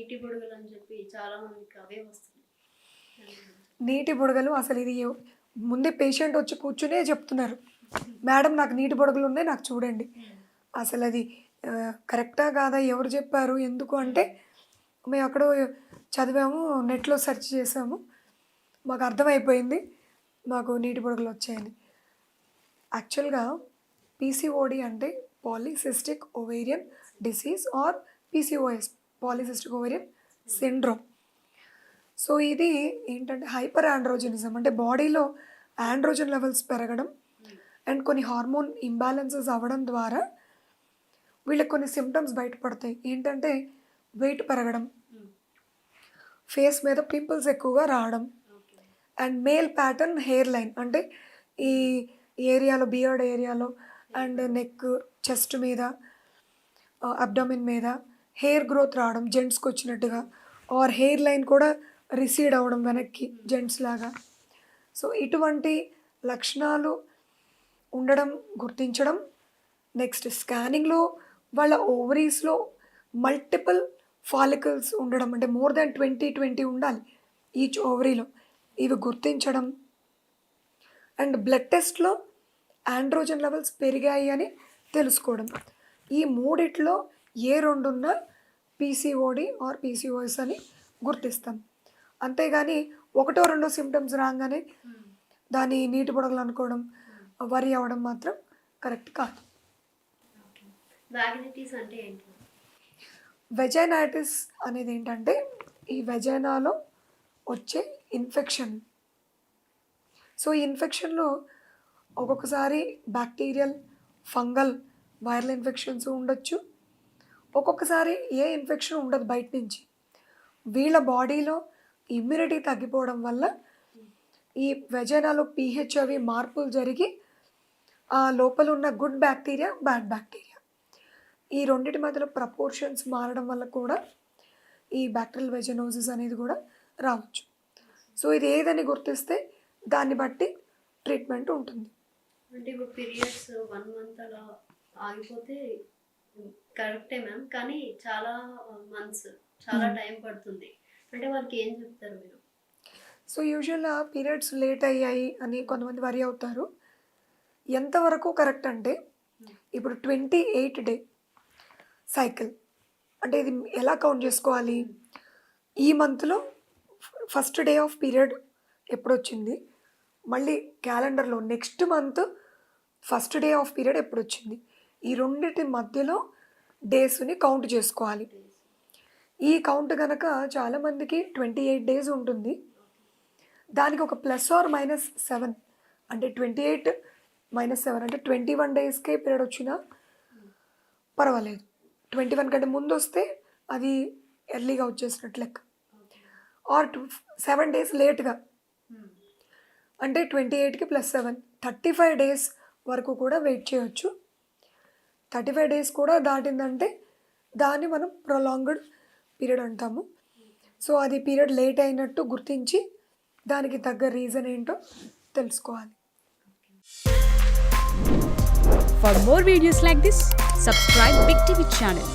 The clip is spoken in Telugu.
నీటి బుడగలు అని చెప్పి చాలా మందికి అవే వస్తున్నాయి. నీటి బుడగలు అసలు ఇది ముందే పేషెంట్ వచ్చి కూర్చునే చెప్తున్నారు, మేడం నాకు నీటి బుడగలు ఉన్నాయి నాకు చూడండి. అసలు అది కరెక్టా కాదా, ఎవరు చెప్పారు, ఎందుకు అంటే మేము అక్కడ చదివాము, నెట్లో సెర్చ్ చేసాము, మాకు అర్థమైపోయింది మాకు నీటి బుడగలు వచ్చాయని. యాక్చువల్గా పీసీఓడి అంటే polycystic ovarian disease are PCOS, polycystic ovarian syndrome. So ఇది ఏంటంటే హైపర్ ఆండ్రోజనిజం, అంటే బాడీలో ఆండ్రోజన్ లెవెల్స్ పెరగడం అండ్ కొన్ని హార్మోన్ ఇంబ్యాలెన్సెస్ అవ్వడం ద్వారా వీళ్ళకి కొన్ని సిమ్టమ్స్ బయటపడతాయి. ఏంటంటే వెయిట్ పెరగడం, ఫేస్ మీద పింపుల్స్ ఎక్కువగా రావడం, and male pattern hair line, అంటే ఈ ఏరియాలో బియర్డ్ ఏరియాలో అండ్ నెక్ చెస్ట్ మీద అబ్డమిన్ మీద హెయిర్ గ్రోత్ రావడం జెంట్స్కి వచ్చినట్టుగా, ఆర్ హెయిర్ లైన్ కూడా రిసీడ్ అవ్వడం వెనక్కి జెంట్స్ లాగా. సో ఇటువంటి లక్షణాలు ఉండడం గుర్తించడం. నెక్స్ట్ స్కానింగ్లో వాళ్ళ ఓవరీస్లో మల్టిపుల్ ఫాలికల్స్ ఉండడం, అంటే మోర్ దాన్ 20 ఉండాలి ఈచ్ ఓవరీలో, ఇవి గుర్తించడం. అండ్ బ్లడ్ టెస్ట్లో ఆండ్రోజన్ లెవెల్స్ పెరిగాయి అని తెలుసుకోవడం. ఈ మూడిట్లో ఏ రెండున్నా పీసీఓడి ఆర్ పీసీఓఎస్ అని గుర్తిస్తాం. అంతేగాని ఒకటో రెండో సిమ్టమ్స్ రాగానే దాన్ని నీటి బుడగలు అనుకోవడం, వరి అవ్వడం మాత్రం కరెక్ట్ కాదు. వాగినిటీస్ అంటే ఏంటి? వెజైనైటిస్ అనేది ఏంటంటే ఈ వెజైనాలో వచ్చే ఇన్ఫెక్షన్. సో ఈ ఇన్ఫెక్షన్లో ఒక్కొక్కసారి బ్యాక్టీరియల్, ఫంగల్, వైరల్ ఇన్ఫెక్షన్స్ ఉండొచ్చు. ఒక్కొక్కసారి ఏ ఇన్ఫెక్షన్ ఉండదు బయట నుంచి. వీళ్ళ బాడీలో ఇమ్యూనిటీ తగ్గిపోవడం వల్ల ఈ వెజైనాలో pH అవి మార్పులు జరిగి ఆ లోపల ఉన్న గుడ్ బ్యాక్టీరియా, బ్యాడ్ బ్యాక్టీరియా, ఈ రెండింటి మధ్యలో ప్రపోర్షన్స్ మారడం వల్ల కూడా ఈ బ్యాక్టీరియల్ వెజనోసిస్ అనేది కూడా రావచ్చు. సో ఇది ఏదని గుర్తిస్తే దాన్ని బట్టి ట్రీట్మెంట్ ఉంటుంది. అంటే ఇప్పుడు పీరియడ్స్ 1 month అలా ఆగిపోతే కరెక్టే మ్యామ్, కానీ చాలా మంత్స్, చాలా టైం పడుతుంది అంటే వాళ్ళకి ఏం చెప్తారు మీరు? సో యూజువల్గా పీరియడ్స్ లేట్ అయ్యాయి అని కొంతమంది వరి అవుతారు. ఎంతవరకు కరెక్ట్ అంటే ఇప్పుడు 28 డే సైకిల్, అంటే ఇది ఎలా కౌంట్ చేసుకోవాలి, ఈ మంత్లో ఫస్ట్ డే ఆఫ్ పీరియడ్ ఎప్పుడు వచ్చింది, మళ్ళీ క్యాలెండర్లో next month first day of period ఎప్పుడు వచ్చింది, ఈ రెండింటి మధ్యలో డేస్ని కౌంట్ చేసుకోవాలి. ఈ కౌంట్ కనుక చాలామందికి 28 days ఉంటుంది. దానికి ఒక +or-7, అంటే 28 - 7 అంటే 21 daysకే పీరియడ్ వచ్చినా పర్వాలేదు. 21 కంటే ముందు వస్తే అది ఎర్లీగా వచ్చేసినట్లు లెక్క. ఆర్ 7 days లేట్గా అంటే 28కి +7 35 days వరకు కూడా వెయిట్ చేయొచ్చు. 35 days కూడా దాటిందంటే దాన్ని మనం ప్రొలాంగ్డ్ పీరియడ్ అంటాము. సో అది పీరియడ్ లేట్ అయినట్టు గుర్తించి దానికి తగ్గ రీజన్ ఏంటో తెలుసుకోవాలి. For more videos like this, subscribe Big TV channel.